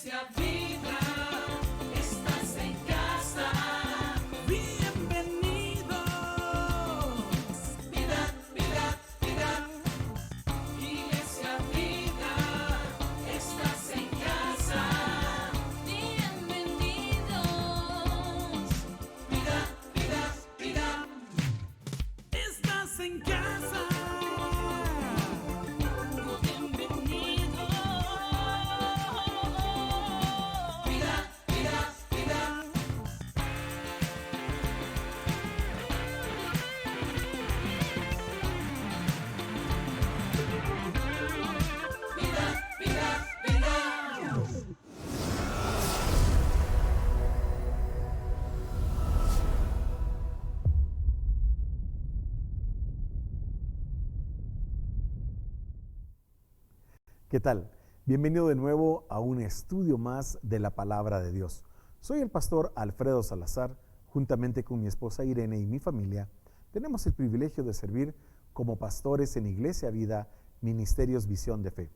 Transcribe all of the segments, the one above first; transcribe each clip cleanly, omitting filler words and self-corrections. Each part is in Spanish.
Iglesia Vida, estás en casa. Bienvenidos. Vida, vida, vida. Iglesia Vida, estás en casa. Bienvenidos. Vida, vida, vida. Estás en casa. ¿Qué tal? Bienvenido de nuevo a un estudio más de la Palabra de Dios. Soy el pastor Alfredo Salazar, juntamente con mi esposa Irene y mi familia, tenemos el privilegio de servir como pastores en Iglesia Vida, Ministerios Visión de Fe.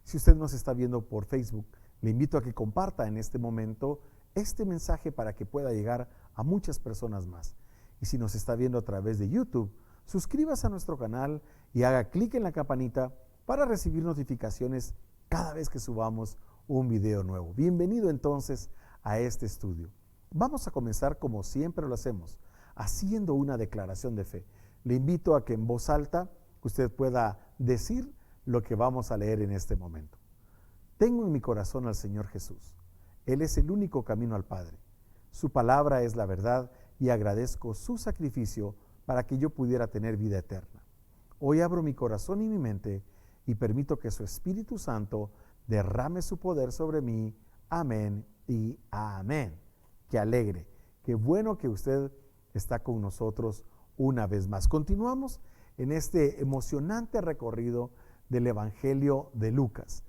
Si usted nos está viendo por Facebook, le invito a que comparta en este momento este mensaje para que pueda llegar a muchas personas más. Y si nos está viendo a través de YouTube, suscríbase a nuestro canal y haga clic en la campanita para recibir notificaciones cada vez que subamos un video nuevo. Bienvenido entonces a este estudio. Vamos a comenzar como siempre lo hacemos, haciendo una declaración de fe. Le invito a que en voz alta usted pueda decir lo que vamos a leer en este momento. Tengo en mi corazón al Señor Jesús. Él es el único camino al Padre. Su palabra es la verdad y agradezco su sacrificio para que yo pudiera tener vida eterna. Hoy abro mi corazón y mi mente y permito que su Espíritu Santo derrame su poder sobre mí. Amén y amén. Qué alegre, qué bueno que usted está con nosotros una vez más. Continuamos en este emocionante recorrido del Evangelio de Lucas.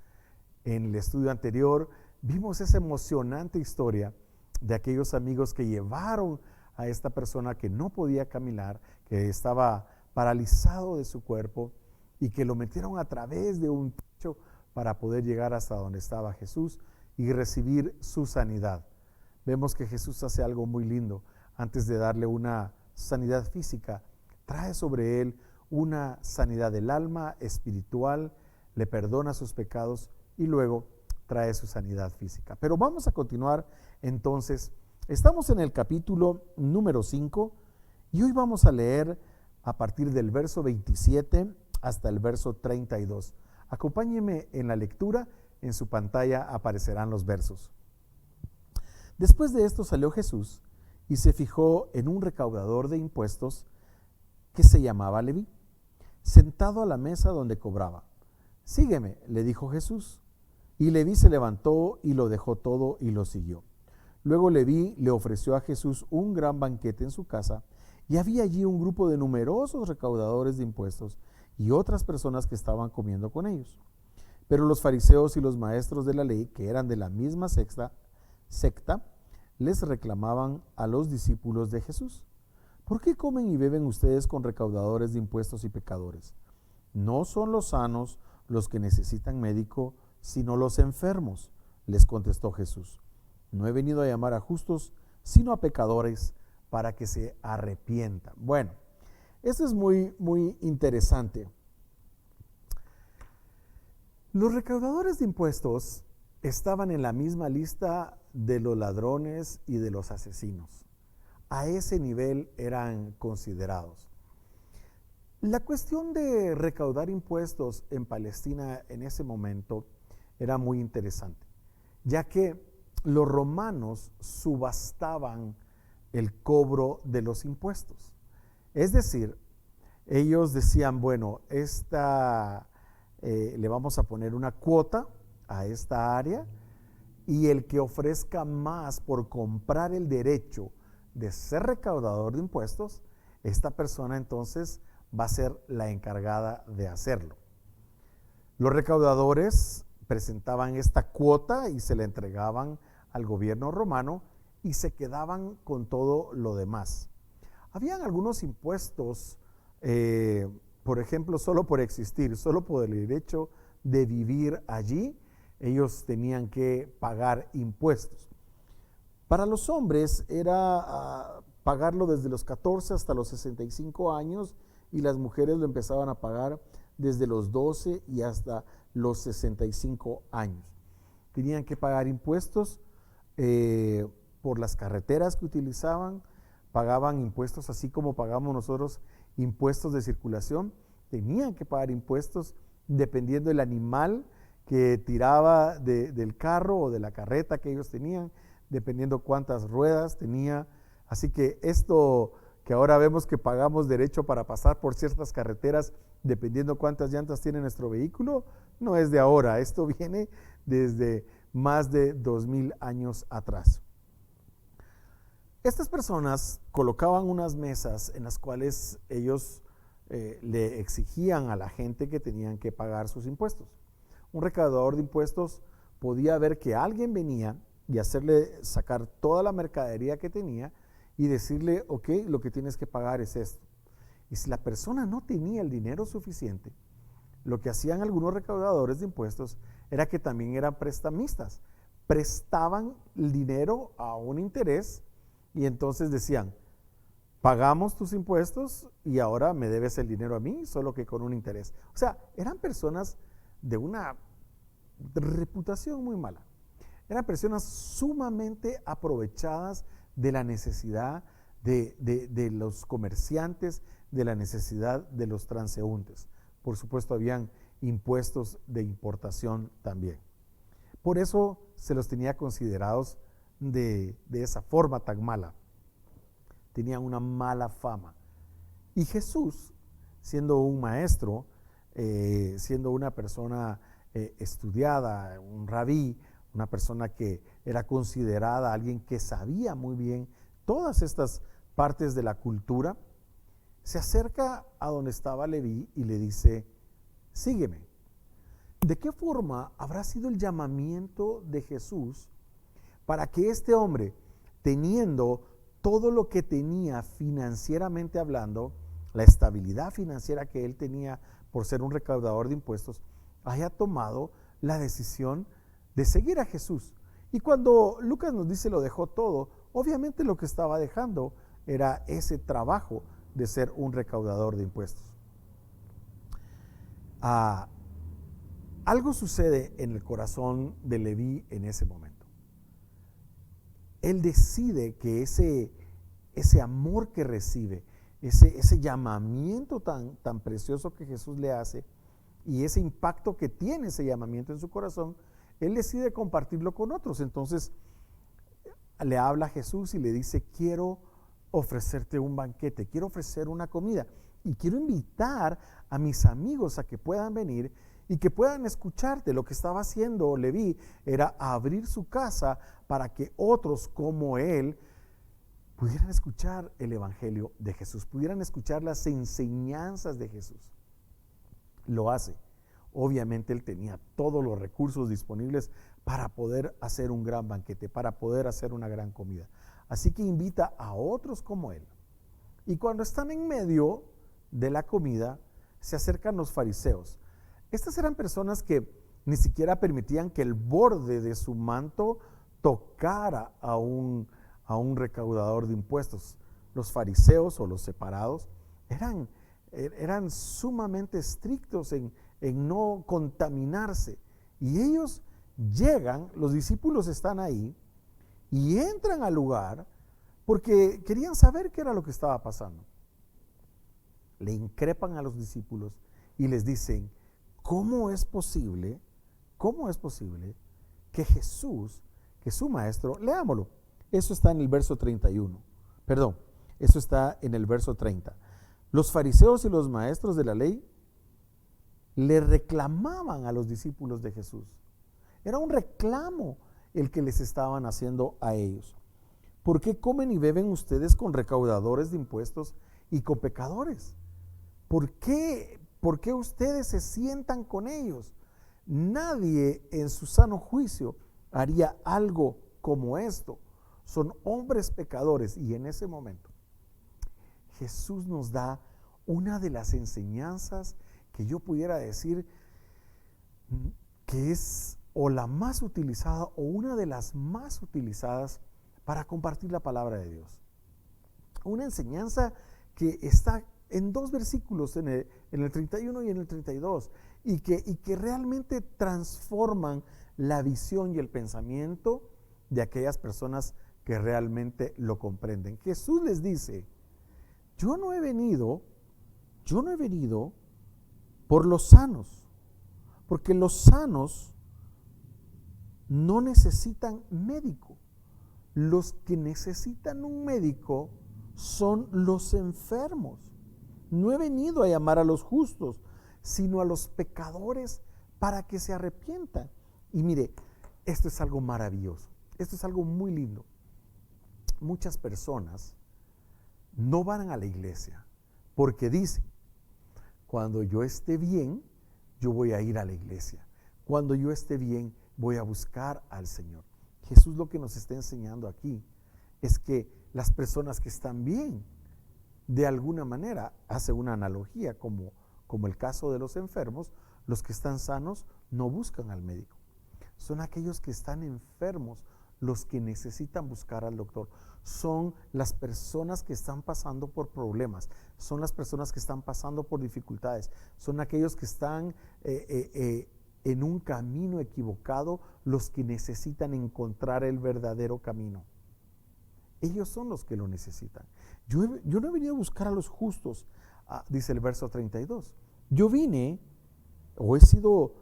En el estudio anterior vimos esa emocionante historia de aquellos amigos que llevaron a esta persona que no podía caminar, que estaba paralizado de su cuerpo, y que lo metieron a través de un techo para poder llegar hasta donde estaba Jesús y recibir su sanidad. Vemos que Jesús hace algo muy lindo. Antes de darle una sanidad física, trae sobre él una sanidad del alma, espiritual, le perdona sus pecados y luego trae su sanidad física. Pero vamos a continuar entonces. Estamos en el capítulo número 5 y hoy vamos a leer a partir del verso 27 hasta el verso 32. Acompáñeme en la lectura, en su pantalla aparecerán los versos. Después de esto salió Jesús y se fijó en un recaudador de impuestos que se llamaba Leví, sentado a la mesa donde cobraba. Sígueme, le dijo Jesús. Y Leví se levantó y lo dejó todo y lo siguió. Luego Leví le ofreció a Jesús un gran banquete en su casa y había allí un grupo de numerosos recaudadores de impuestos y otras personas que estaban comiendo con ellos. Pero los fariseos y los maestros de la ley, que eran de la misma secta, les reclamaban a los discípulos de Jesús: ¿por qué comen y beben ustedes con recaudadores de impuestos y pecadores? No son los sanos los que necesitan médico, sino los enfermos, les contestó Jesús. No he venido a llamar a justos, sino a pecadores para que se arrepientan. Bueno, esto es muy interesante. Los recaudadores de impuestos estaban en la misma lista de los ladrones y de los asesinos. A ese nivel eran considerados. La cuestión de recaudar impuestos en Palestina en ese momento era muy interesante, ya que los romanos subastaban el cobro de los impuestos. Es decir, ellos decían, bueno, le vamos a poner una cuota a esta área y el que ofrezca más por comprar el derecho de ser recaudador de impuestos, esta persona entonces va a ser la encargada de hacerlo. Los recaudadores presentaban esta cuota y se la entregaban al gobierno romano y se quedaban con todo lo demás. Habían algunos impuestos, por ejemplo, solo por existir, solo por el derecho de vivir allí, ellos tenían que pagar impuestos. Para los hombres era pagarlo desde los 14 hasta los 65 años y las mujeres lo empezaban a pagar desde los 12 y hasta los 65 años. Tenían que pagar impuestos por las carreteras que utilizaban, pagaban impuestos así como pagamos nosotros impuestos de circulación, tenían que pagar impuestos dependiendo del animal que tiraba del carro o de la carreta que ellos tenían, dependiendo cuántas ruedas tenía. Así que esto que ahora vemos que pagamos derecho para pasar por ciertas carreteras, dependiendo cuántas llantas tiene nuestro vehículo, no es de ahora, esto viene desde más de 2000 años atrás. Estas personas colocaban unas mesas en las cuales ellos le exigían a la gente que tenían que pagar sus impuestos. Un recaudador de impuestos podía ver que alguien venía y hacerle sacar toda la mercadería que tenía y decirle, ok, lo que tienes que pagar es esto. Y si la persona no tenía el dinero suficiente, lo que hacían algunos recaudadores de impuestos era que también eran prestamistas. Prestaban el dinero a un interés y entonces decían, pagamos tus impuestos y ahora me debes el dinero a mí, solo que con un interés. O sea, eran personas de una reputación muy mala. Eran personas sumamente aprovechadas de la necesidad de los comerciantes, de la necesidad de los transeúntes. Por supuesto, habían impuestos de importación también. Por eso se los tenía considerados de esa forma tan mala. Tenían una mala fama. Y Jesús, siendo un maestro, siendo una persona estudiada, un rabí, una persona que era considerada alguien que sabía muy bien todas estas partes de la cultura, se acerca a donde estaba Leví y le dice, sígueme. ¿De qué forma habrá sido el llamamiento de Jesús para que este hombre, teniendo todo lo que tenía financieramente hablando, la estabilidad financiera que él tenía por ser un recaudador de impuestos, haya tomado la decisión de seguir a Jesús? Y cuando Lucas nos dice lo dejó todo, obviamente lo que estaba dejando era ese trabajo de ser un recaudador de impuestos. Algo sucede en el corazón de Leví en ese momento. Él decide que ese amor que recibe, ese llamamiento tan precioso que Jesús le hace y ese impacto que tiene ese llamamiento en su corazón, él decide compartirlo con otros. Entonces le habla a Jesús y le dice, quiero ofrecerte un banquete, quiero ofrecer una comida y quiero invitar a mis amigos a que puedan venir y que puedan escucharte. Lo que estaba haciendo Leví era abrir su casa para que otros como él pudieran escuchar el evangelio de Jesús, pudieran escuchar las enseñanzas de Jesús. Lo hace. Obviamente él tenía todos los recursos disponibles para poder hacer un gran banquete, para poder hacer una gran comida. Así que invita a otros como él. Y cuando están en medio de la comida, se acercan los fariseos. Estas eran personas que ni siquiera permitían que el borde de su manto tocara a un recaudador de impuestos. Los fariseos o los separados eran sumamente estrictos en no contaminarse. Y ellos llegan, los discípulos están ahí y entran al lugar porque querían saber qué era lo que estaba pasando. Le increpan a los discípulos y les dicen, ¿cómo es posible que Jesús, que su maestro, leámoslo, eso está en el verso 31, perdón, eso está en el verso 30. Los fariseos y los maestros de la ley le reclamaban a los discípulos de Jesús. Era un reclamo el que les estaban haciendo a ellos. ¿Por qué comen y beben ustedes con recaudadores de impuestos y con pecadores? ¿Por qué ustedes se sientan con ellos? Nadie en su sano juicio haría algo como esto. Son hombres pecadores. Y en ese momento Jesús nos da una de las enseñanzas que yo pudiera decir que es o la más utilizada o una de las más utilizadas para compartir la palabra de Dios. Una enseñanza que está en 2 versículos, en el 31 y en el 32, y que realmente transforman la visión y el pensamiento de aquellas personas que realmente lo comprenden. Jesús les dice: yo no he venido por los sanos, porque los sanos no necesitan médico. Los que necesitan un médico son los enfermos. No he venido a llamar a los justos, sino a los pecadores para que se arrepientan. Y mire, esto es algo maravilloso, esto es algo muy lindo. Muchas personas no van a la iglesia porque dicen: cuando yo esté bien, yo voy a ir a la iglesia. Cuando yo esté bien, voy a buscar al Señor. Jesús lo que nos está enseñando aquí es que las personas que están bien, de alguna manera, hace una analogía como el caso de los enfermos, los que están sanos no buscan al médico. Son aquellos que están enfermos los que necesitan buscar al doctor. Son las personas que están pasando por problemas, son las personas que están pasando por dificultades, son aquellos que están en un camino equivocado, los que necesitan encontrar el verdadero camino. Ellos son los que lo necesitan. Yo no he venido a buscar a los justos, dice el verso 32. Yo vine, o he sido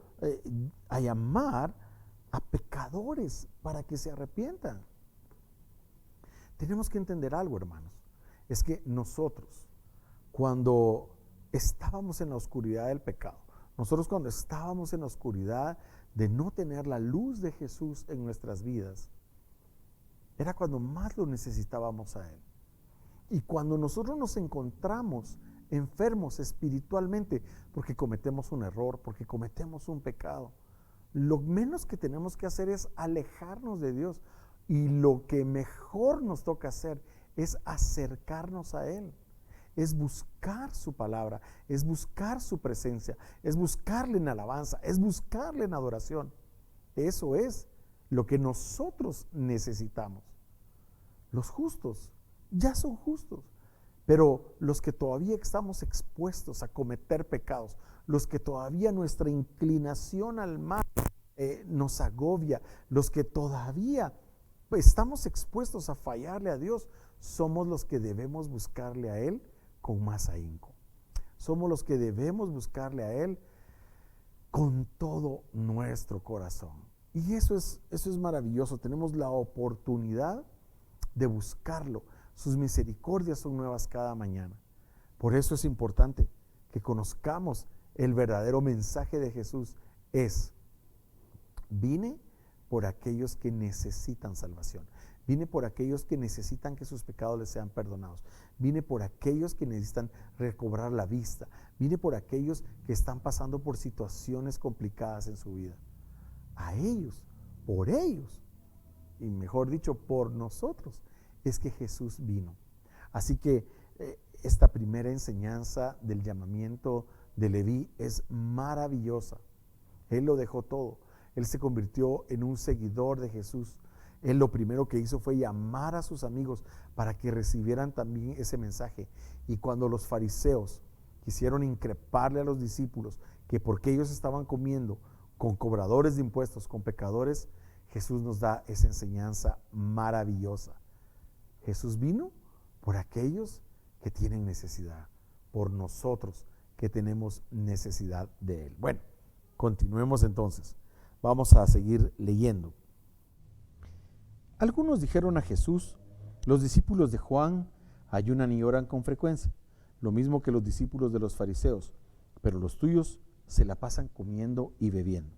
a llamar a pecadores para que se arrepientan. Tenemos que entender algo, hermanos. Es que nosotros, cuando estábamos en la oscuridad del pecado, nosotros cuando estábamos en la oscuridad de no tener la luz de Jesús en nuestras vidas, era cuando más lo necesitábamos a Él. Y cuando nosotros nos encontramos enfermos espiritualmente, porque cometemos un error, porque cometemos un pecado, lo menos que tenemos que hacer es alejarnos de Dios. Y lo que mejor nos toca hacer es acercarnos a Él. Es buscar su palabra, es buscar su presencia, es buscarle en alabanza, es buscarle en adoración. Eso es lo que nosotros necesitamos. Los justos ya son justos, pero los que todavía estamos expuestos a cometer pecados, los que todavía nuestra inclinación al mal nos agobia, los que todavía estamos expuestos a fallarle a Dios, somos los que debemos buscarle a Él con más ahínco. Somos los que debemos buscarle a Él con todo nuestro corazón. Y eso es maravilloso. Tenemos la oportunidad de buscarlo. Sus misericordias son nuevas cada mañana. Por eso es importante que conozcamos el verdadero mensaje de Jesús. Vine por aquellos que necesitan salvación. Vine por aquellos que necesitan que sus pecados les sean perdonados. Vine por aquellos que necesitan recobrar la vista. Vine por aquellos que están pasando por situaciones complicadas en su vida. A ellos, por ellos, y mejor dicho, por nosotros, es que Jesús vino. Así que esta primera enseñanza del llamamiento de Leví es maravillosa. Él lo dejó todo. Él se convirtió en un seguidor de Jesús. Él lo primero que hizo fue llamar a sus amigos para que recibieran también ese mensaje. Y cuando los fariseos quisieron increparle a los discípulos que porque ellos estaban comiendo con cobradores de impuestos, con pecadores, Jesús nos da esa enseñanza maravillosa. Jesús vino por aquellos que tienen necesidad, por nosotros que tenemos necesidad de Él. Bueno, continuemos entonces. Vamos a seguir leyendo. Algunos dijeron a Jesús: los discípulos de Juan ayunan y oran con frecuencia, lo mismo que los discípulos de los fariseos, pero los tuyos se la pasan comiendo y bebiendo.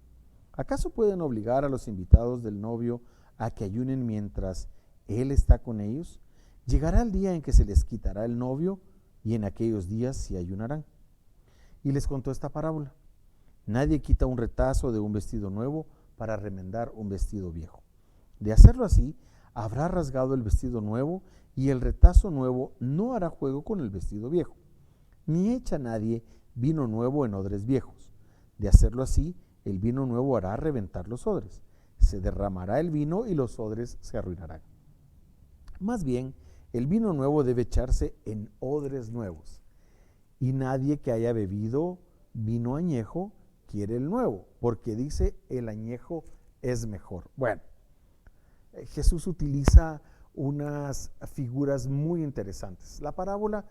¿Acaso pueden obligar a los invitados del novio a que ayunen mientras él está con ellos? Llegará el día en que se les quitará el novio, y en aquellos días sí ayunarán. Y les contó esta parábola. Nadie quita un retazo de un vestido nuevo para remendar un vestido viejo. De hacerlo así, habrá rasgado el vestido nuevo, y el retazo nuevo no hará juego con el vestido viejo. Ni echa nadie vino nuevo en odres viejos. De hacerlo así, el vino nuevo hará reventar los odres. Se derramará el vino y los odres se arruinarán. Más bien, el vino nuevo debe echarse en odres nuevos. Y nadie que haya bebido vino añejo quiere el nuevo, porque dice el añejo es mejor. Bueno, Jesús utiliza unas figuras muy interesantes. La parábola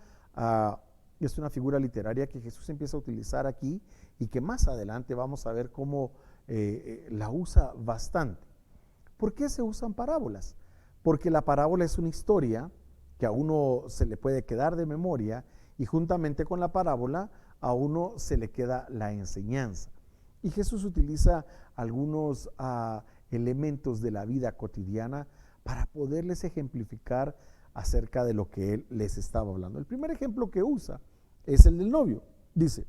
es una figura literaria que Jesús empieza a utilizar aquí y que más adelante vamos a ver cómo la usa bastante. ¿Por qué se usan parábolas? Porque la parábola es una historia que a uno se le puede quedar de memoria y juntamente con la parábola a uno se le queda la enseñanza. Y Jesús utiliza algunos elementos de la vida cotidiana para poderles ejemplificar acerca de lo que él les estaba hablando. El primer ejemplo que usa es el del novio. Dice,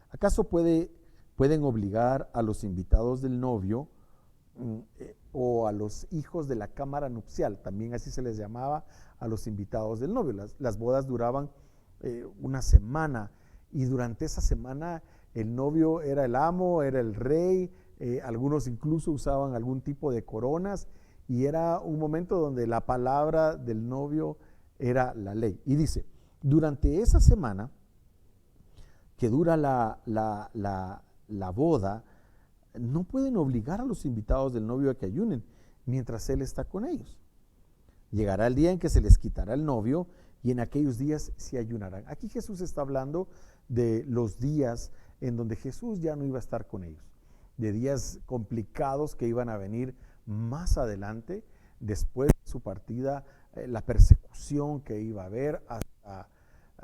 ¿acaso pueden obligar a los invitados del novio o a los hijos de la cámara nupcial? También así se les llamaba a los invitados del novio. Las bodas duraban una semana y durante esa semana el novio era el amo, era el rey, algunos incluso usaban algún tipo de coronas y era un momento donde la palabra del novio era la ley. Y dice, durante esa semana que dura la boda, no pueden obligar a los invitados del novio a que ayunen mientras él está con ellos. Llegará el día en que se les quitará el novio y en aquellos días se ayunarán. Aquí Jesús está hablando de los días en donde Jesús ya no iba a estar con ellos, de días complicados que iban a venir más adelante, después de su partida, la persecución que iba a haber hasta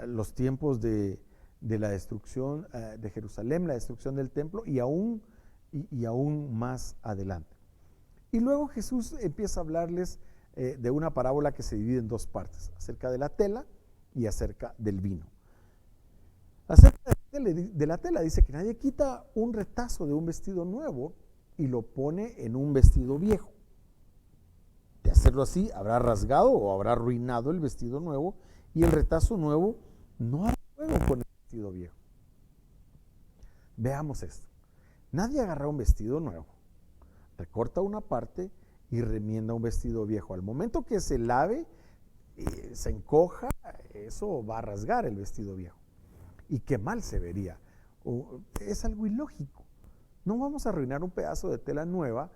los tiempos de la destrucción de Jerusalén, la destrucción del templo y aún más adelante. Y luego Jesús empieza a hablarles de una parábola que se divide en dos partes, acerca de la tela y acerca del vino. Acerca de la tela dice que nadie quita un retazo de un vestido nuevo y lo pone en un vestido viejo. De hacerlo así, habrá rasgado o habrá arruinado el vestido nuevo y el retazo nuevo no hará juego con el vestido viejo. Veamos esto. Nadie agarra un vestido nuevo, recorta una parte y remienda un vestido viejo. Al momento que se lave, se encoja, eso va a rasgar el vestido viejo. Y qué mal se vería. Es algo ilógico. No vamos a arruinar un pedazo de tela nueva,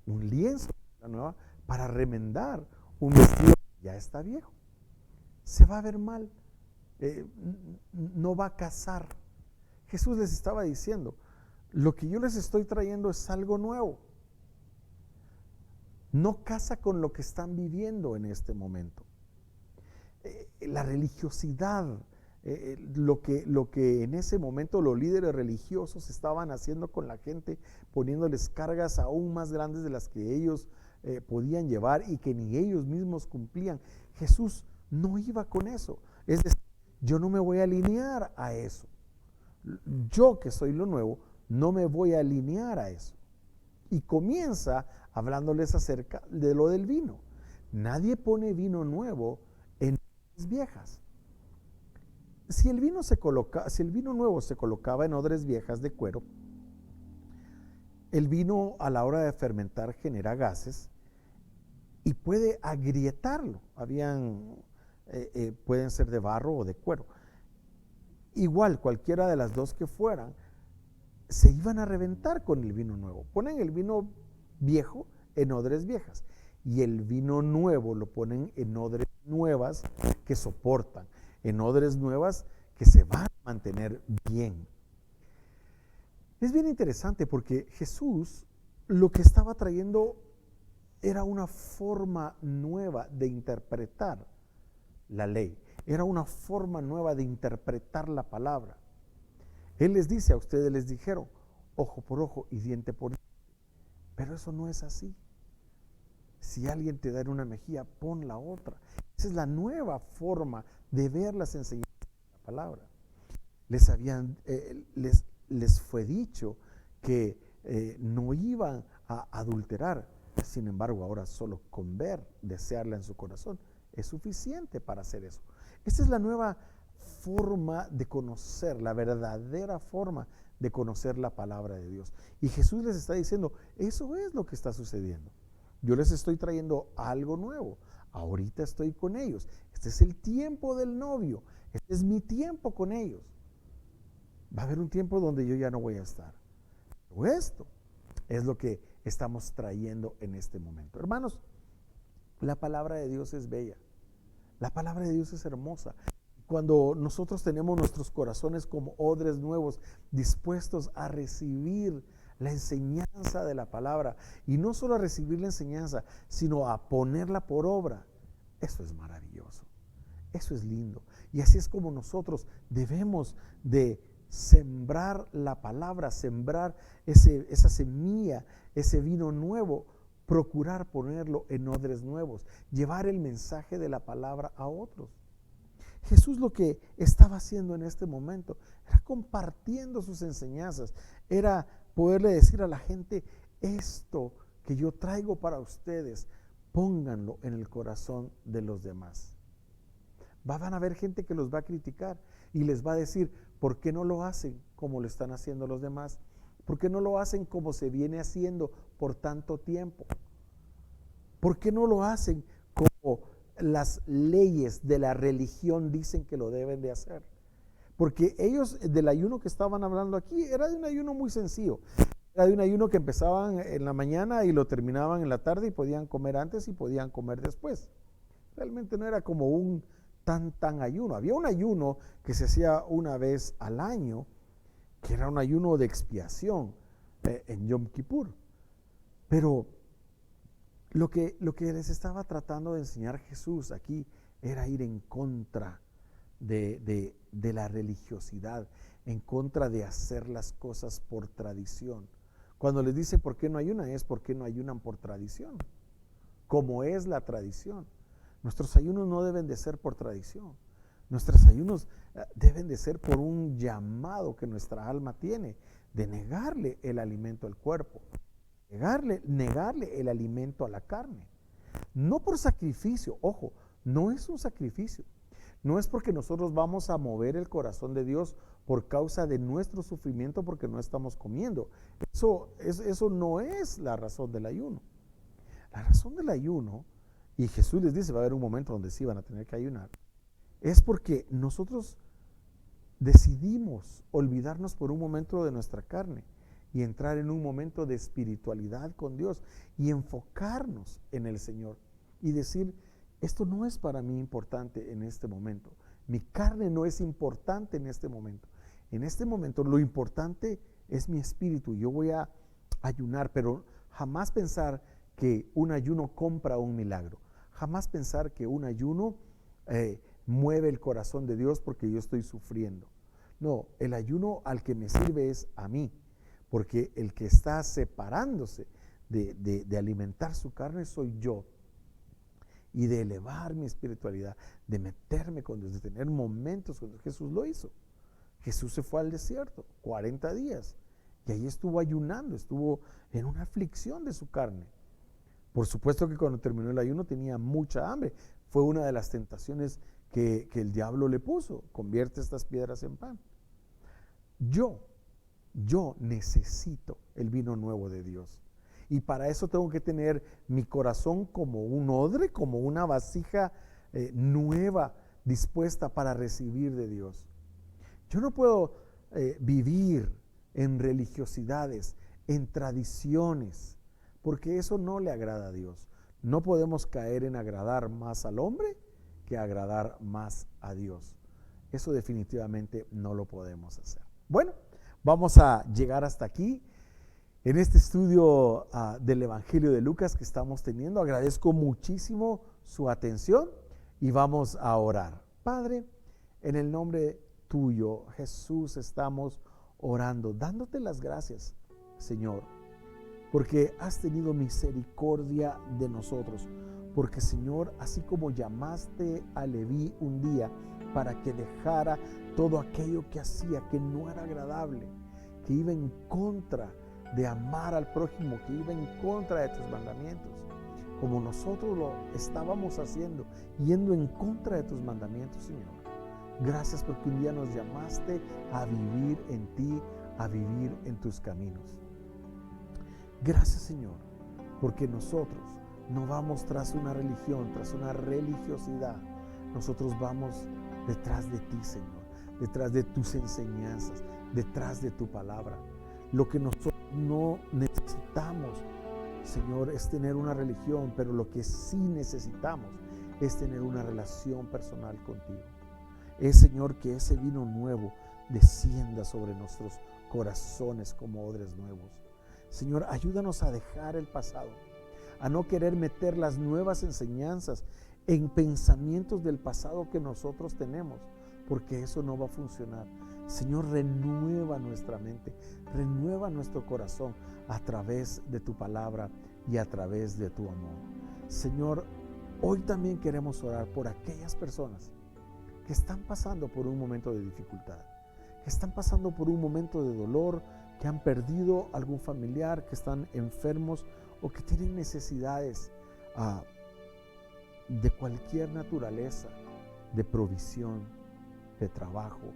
un lienzo de tela nueva, para remendar un vestido que ya está viejo. Se va a ver mal, no va a casar. Jesús les estaba diciendo, lo que yo les estoy trayendo es algo nuevo. No casa con lo que están viviendo en este momento. La religiosidad, lo que en ese momento los líderes religiosos estaban haciendo con la gente, poniéndoles cargas aún más grandes de las que ellos podían llevar y que ni ellos mismos cumplían. Jesús no iba con eso. Es decir, yo no me voy a alinear a eso. Yo que soy lo nuevo, no me voy a alinear a eso. Y comienza hablándoles acerca de lo del vino. Nadie pone vino nuevo en odres viejas. Si el vino nuevo se colocaba en odres viejas de cuero, el vino a la hora de fermentar genera gases y puede agrietarlo. Pueden ser de barro o de cuero. Igual, cualquiera de las dos que fueran, se iban a reventar con el vino nuevo. Ponen el vino viejo en odres viejas y el vino nuevo lo ponen en odres nuevas que soportan, en odres nuevas que se van a mantener bien. Es bien interesante porque Jesús lo que estaba trayendo era una forma nueva de interpretar la ley, era una forma nueva de interpretar la palabra. Él les dice, a ustedes les dijeron, ojo por ojo y diente por diente, pero eso no es así. Si alguien te da en una mejilla, pon la otra. Esa es la nueva forma de ver las enseñanzas de la palabra. Les fue dicho que no iban a adulterar. Sin embargo, ahora solo con ver, desearla en su corazón, es suficiente para hacer eso. Esta es la nueva forma de conocer, la verdadera forma de conocer la palabra de Dios. Y Jesús les está diciendo, eso es lo que está sucediendo. Yo les estoy trayendo algo nuevo. Ahorita estoy con ellos. Este es el tiempo del novio. Este es mi tiempo con ellos. Va a haber un tiempo donde yo ya no voy a estar. Pero esto es lo que estamos trayendo en este momento. Hermanos, la palabra de Dios es bella. La palabra de Dios es hermosa. Cuando nosotros tenemos nuestros corazones como odres nuevos, dispuestos a recibir la enseñanza de la palabra, y no solo a recibir la enseñanza, sino a ponerla por obra, eso es maravilloso, eso es lindo. Y así es como nosotros debemos de sembrar la palabra, sembrar esa semilla, ese vino nuevo, procurar ponerlo en odres nuevos, llevar el mensaje de la palabra a otros. Jesús lo que estaba haciendo en este momento era compartiendo sus enseñanzas, era poderle decir a la gente, esto que yo traigo para ustedes, pónganlo en el corazón de los demás. Van a haber gente que los va a criticar y les va a decir, ¿por qué no lo hacen como lo están haciendo los demás? ¿Por qué no lo hacen como se viene haciendo por tanto tiempo? ¿Por qué no lo hacen como las leyes de la religión dicen que lo deben de hacer? Porque ellos, del ayuno que estaban hablando aquí, era de un ayuno muy sencillo. Era de un ayuno que empezaban en la mañana y lo terminaban en la tarde, y podían comer antes y podían comer después. Realmente no era como un tan ayuno. Había un ayuno que se hacía una vez al año, que era un ayuno de expiación en Yom Kippur. Pero lo que les estaba tratando de enseñar Jesús aquí era ir en contra de la religiosidad, en contra de hacer las cosas por tradición. Cuando les dice por qué no ayunan, es porque no ayunan por tradición, como es la tradición. Nuestros ayunos no deben de ser por tradición. Nuestros ayunos deben de ser por un llamado que nuestra alma tiene, de negarle el alimento al cuerpo, negarle el alimento a la carne. No por sacrificio, ojo, no es un sacrificio. No es porque nosotros vamos a mover el corazón de Dios por causa de nuestro sufrimiento porque no estamos comiendo. Eso no es la razón del ayuno. La razón del ayuno, y Jesús les dice, va a haber un momento donde sí van a tener que ayunar, es porque nosotros decidimos olvidarnos por un momento de nuestra carne y entrar en un momento de espiritualidad con Dios y enfocarnos en el Señor y decir, esto no es para mí importante en este momento. Mi carne no es importante en este momento. En este momento lo importante es mi espíritu. Yo voy a ayunar, pero jamás pensar que un ayuno compra un milagro. Jamás pensar que un ayuno mueve el corazón de Dios porque yo estoy sufriendo. No, el ayuno al que me sirve es a mí, porque el que está separándose de alimentar su carne soy yo. Y de elevar mi espiritualidad, de meterme con Dios, de tener momentos con Dios. Jesús lo hizo. Jesús se fue al desierto 40 días y ahí estuvo ayunando, estuvo en una aflicción de su carne. Por supuesto que cuando terminó el ayuno tenía mucha hambre. Fue una de las tentaciones que el diablo le puso: convierte estas piedras en pan. Yo necesito el vino nuevo de Dios. Y para eso tengo que tener mi corazón como un odre, como una vasija nueva, dispuesta para recibir de Dios. Yo no puedo vivir en religiosidades, en tradiciones, porque eso no le agrada a Dios. No podemos caer en agradar más al hombre que agradar más a Dios. Eso definitivamente no lo podemos hacer. Bueno, vamos a llegar hasta aquí en este estudio del Evangelio de Lucas que estamos teniendo. Agradezco muchísimo su atención y vamos a orar. Padre, en el nombre tuyo, Jesús, estamos orando, dándote las gracias, Señor, porque has tenido misericordia de nosotros. Porque, Señor, así como llamaste a Leví un día para que dejara todo aquello que hacía, que no era agradable, que iba en contra de amar al prójimo, que iba en contra de tus mandamientos, como nosotros lo estábamos haciendo, yendo en contra de tus mandamientos, Señor. Gracias porque un día nos llamaste a vivir en ti, a vivir en tus caminos. Gracias, Señor, porque nosotros no vamos tras una religión, tras una religiosidad. Nosotros vamos detrás de ti, Señor, detrás de tus enseñanzas, detrás de tu palabra. Lo que nosotros no necesitamos, Señor, es tener una religión, pero lo que sí necesitamos es tener una relación personal contigo. Es, Señor, que ese vino nuevo descienda sobre nuestros corazones como odres nuevos. Señor, ayúdanos a dejar el pasado, a no querer meter las nuevas enseñanzas en pensamientos del pasado que nosotros tenemos, porque eso no va a funcionar. Señor, renueva nuestra mente, renueva nuestro corazón a través de tu palabra y a través de tu amor. Señor, hoy también queremos orar por aquellas personas que están pasando por un momento de dificultad, que están pasando por un momento de dolor, que han perdido algún familiar, que están enfermos o que tienen necesidades de cualquier naturaleza, de provisión, de trabajo.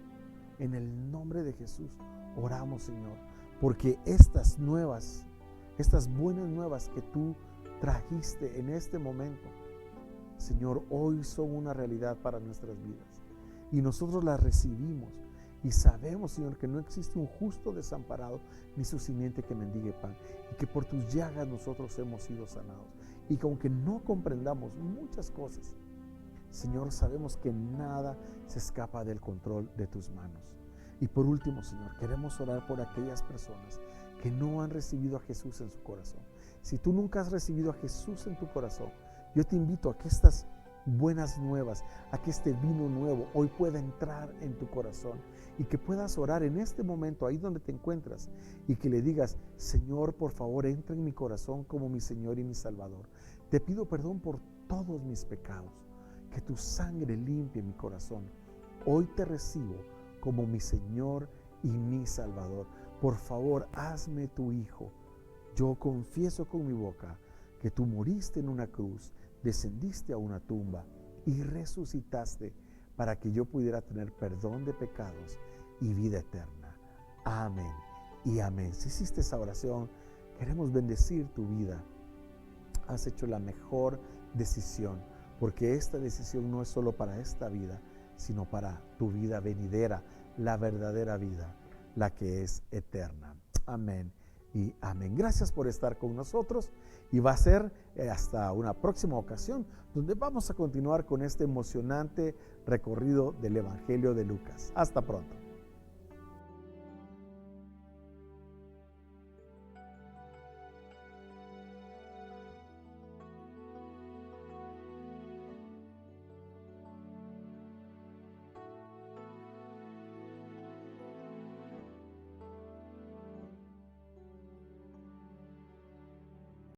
En el nombre de Jesús oramos, Señor, porque estas buenas nuevas que tú trajiste en este momento, Señor, hoy son una realidad para nuestras vidas y nosotros las recibimos. Y sabemos, Señor, que no existe un justo desamparado, ni su simiente que mendigue pan, y que por tus llagas nosotros hemos sido sanados. Y que aunque no comprendamos muchas cosas, Señor, sabemos que nada se escapa del control de tus manos. Y por último, Señor, queremos orar por aquellas personas que no han recibido a Jesús en su corazón. Si tú nunca has recibido a Jesús en tu corazón, yo te invito a que estas buenas nuevas, a que este vino nuevo hoy pueda entrar en tu corazón y que puedas orar en este momento ahí donde te encuentras y que le digas: Señor, por favor, entra en mi corazón como mi Señor y mi Salvador. Te pido perdón por todos mis pecados, que tu sangre limpie mi corazón. Hoy te recibo como mi Señor y mi Salvador. Por favor, hazme tu hijo. Yo confieso con mi boca que tú moriste en una cruz, descendiste a una tumba y resucitaste para que yo pudiera tener perdón de pecados y vida eterna. Amén y amén. Si hiciste esa oración, queremos bendecir tu vida. Has hecho la mejor decisión, porque esta decisión no es solo para esta vida, sino para tu vida venidera, la verdadera vida, la que es eterna. Amén y amén. Gracias por estar con nosotros y va a ser hasta una próxima ocasión donde vamos a continuar con este emocionante recorrido del Evangelio de Lucas. Hasta pronto.